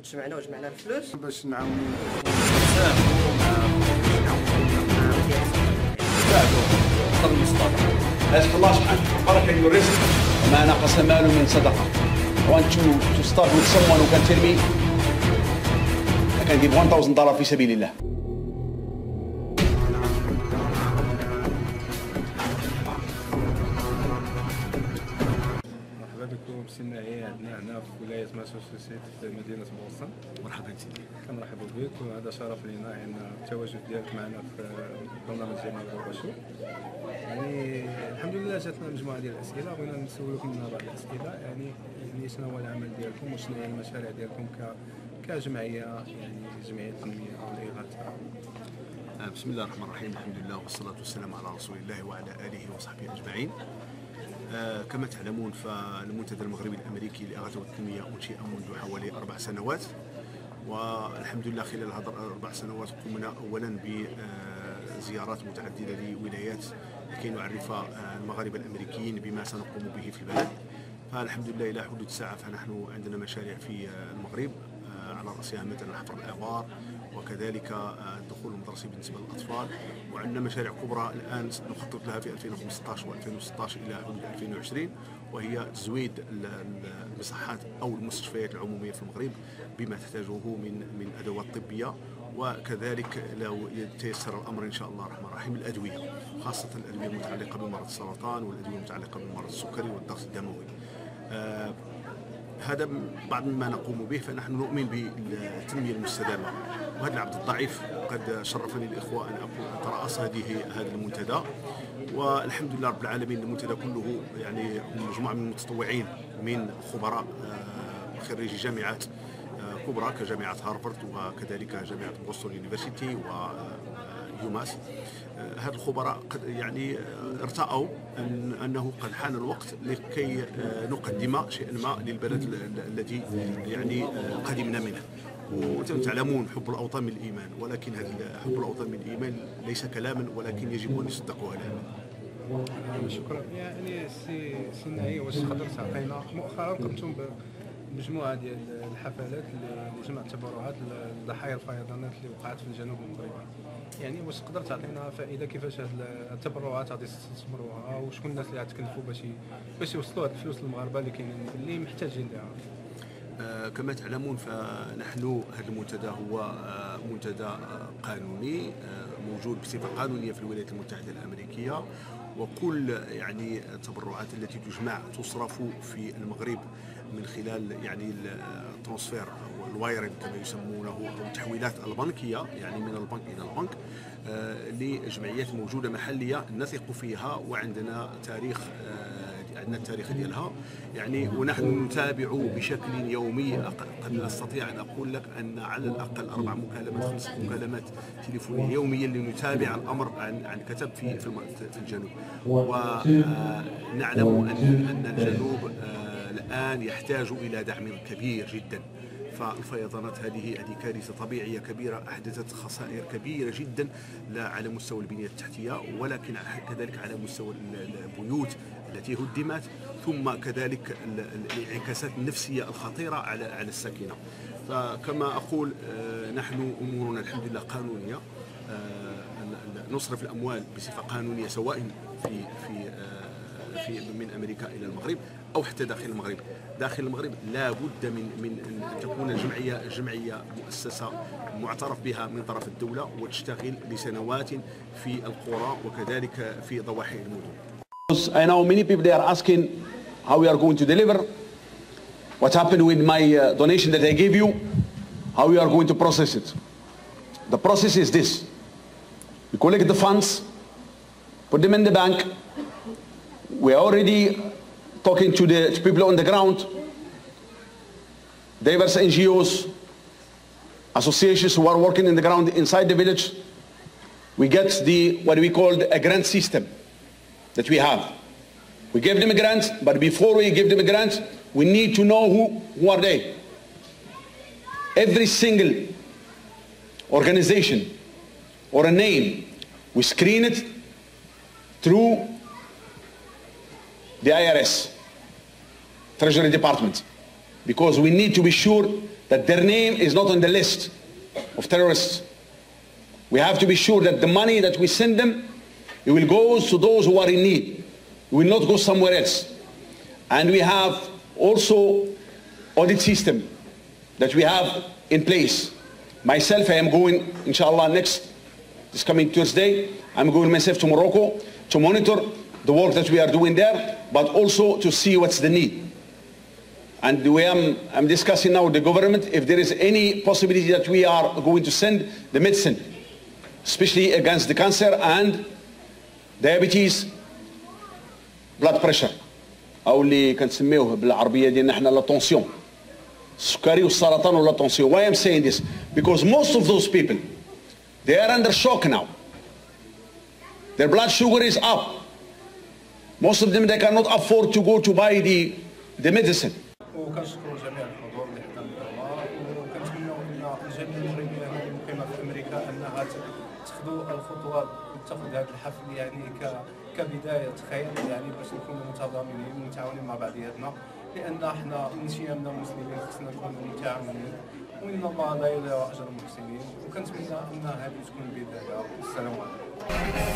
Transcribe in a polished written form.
وجمعنا الفلوس باش نعاونوا قدر المستطاع. أسأل الله سبحانه وتعالى الرزق ما نقص مال من صدقة. I want to start with someone who can tell me I can give $1,000 في سبيل الله. مرحبا بكم سيدنا عيا عندنا هنا في ولاية ماساتشوستس في مدينة بوسطن. مرحبا سيدي. كنرحبوا بك وهذا شرف لنا ان التواجد ديالك معنا في برنامج جمال البشو. يعني الحمد لله جاتنا مجموعة ديال الأسئلة، بغينا نسولوك منها بعض الأسئلة، يعني شنو هو العمل ديالكم وشنو هي المشاريع ديالكم كجمعية، يعني جمعية تنمية أو الإغاثة. بسم الله الرحمن الرحيم، الحمد لله والصلاة والسلام على رسول الله وعلى آله وصحبه أجمعين. كما تعلمون فالمنتدى المغربي الأمريكي للإغاثة والتنمية أنشئ منذ حوالي 4 سنوات، والحمد لله خلال هذه 4 سنوات قمنا أولا بزيارات متعددة لولايات لكي نعرف المغاربة الأمريكيين بما سنقوم به في البلد. فالحمد لله إلى حدود الساعة فنحن عندنا مشاريع في المغرب، على رأسها مثلا حفر الآبار، وكذلك الدخول المدرسي بالنسبة للأطفال، وعندنا مشاريع كبرى الآن نخطط لها في 2015 و2016 إلى 2020، وهي تزويد المصحات أو المستشفيات العمومية في المغرب بما تحتاجه من أدوات طبية، وكذلك لو يتيسر الأمر إن شاء الله الرحمن الرحيم الأدوية، خاصة الأدوية المتعلقة بمرض السرطان والأدوية المتعلقة بمرض السكري والضغط الدموي. هذا بعض ما نقوم به. فنحن نؤمن بالتنمية المستدامة، وهذا العبد الضعيف قد شرفني الإخوة أن أترأس هذا المنتدى، والحمد لله رب العالمين. المنتدى كله يعني مجموعة من المتطوعين من خبراء خريجي جامعات كبرى كجامعة هارفارد وكذلك جامعة بوسطن يونيفرسيتي ويوماس. هذا الخبراء قد يعني ارتأوا أنه قد حان الوقت لكي نقدم شيئا ما للبلد الذي يعني قدمنا منه. وأنتم تعلمون حب الأوطان من الإيمان، ولكن هذا حب الأوطان من الإيمان ليس كلاما ولكن يجب أن يصدقه العمل. شكرا. يعني سي نعي، واش تقدر تعطينا مؤخرا قمتم بمجموعة ديال الحفلات اللي جمعت تبرعات لضحايا الفيضانات اللي وقعت في الجنوب المغربي، يعني واش تقدر تعطينا فائده كيفاش هاد التبرعات غادي تستثمروها وشكون الناس اللي غتكلفوا باش يوصلوا هاد الفلوس للمغاربه اللي محتاجين لها؟ كما تعلمون فنحن هذا المنتدى هو منتدى قانوني موجود بصفه قانونيه في الولايات المتحده الامريكيه، وكل يعني التبرعات التي تجمع تصرف في المغرب من خلال يعني الترانسفير والوايرنج كما يسمونه او التحويلات البنكيه، يعني من البنك الى البنك، لجمعيات موجوده محليه نثق فيها وعندنا تاريخ، عندنا التاريخ ديالها يعني، ونحن نتابع بشكل يومي. قد استطيع ان اقول لك ان على الاقل 4 مكالمات 5 مكالمات تليفونيه يوميا لنتابع الامر عن كتب في الجنوب. ونعلم ان الجنوب الآن يحتاج إلى دعم كبير جدا. فالفيضانات هذه كارثة طبيعية كبيرة أحدثت خسائر كبيرة جدا، لا على مستوى البنية التحتية ولكن كذلك على مستوى البيوت التي هدمت، ثم كذلك الانعكاسات النفسية الخطيرة على الساكنة. فكما أقول نحن أمورنا الحمد لله قانونية، نصرف الأموال بصفة قانونية سواء في من أمريكا إلى المغرب أو حتى داخل المغرب. داخل المغرب لا بد من أن تكون الجمعية مؤسسة معترف بها من طرف الدولة وتشتغل لسنوات في القرى وكذلك في ضواحي المدن. I know many people they are asking how we are going to deliver, what happened with my donation that I gave you, how we are going to process it. The process is this: we collect the funds, put them in the bank. We are already talking to the people on the ground, diverse NGOs, associations who are working in the ground inside the village. We get what we call a grant system that we have. We give them a grant, but before we give them a grant, we need to know who are they. Every single organization or a name, we screen it through the IRS, Treasury Department, because we need to be sure that their name is not on the list of terrorists. We have to be sure that the money that we send them, it will go to those who are in need. It will not go somewhere else. And we have also audit system that we have in place. Myself, I am going, inshallah, this coming Thursday, I'm going myself to Morocco to monitor the work that we are doing there, but also to see what's the need. And I'm discussing now with the government if there is any possibility that we are going to send the medicine, especially against the cancer and diabetes, blood pressure, أو اللي كنسميوه بالعربية ديالنا حنا لا طونسيون. السكري والسرطان ولا طونسيون. Why I'm saying this? Because most of those people, they are under shock now. Their blood sugar is up. Most of them, they cannot afford to go to buy the medicine. وكنشكروا جميع الحضور اللي حضر الندوه وكنتمنوا ان الجاليه المغربيه المقيمه في امريكا انها تاخذوا الخطوه وتاخذ هذا الحفل يعني كبدايه خير يعني باش نكونوا متضامنين ومتعاونين مع بعضياتنا لان احنا من شيامنا المسلمين خصنا نكونوا متعاونين وان الله لا يضيع اجر المحسنين وكنتمنى ان هذه تكون بدايه. السلام عليكم.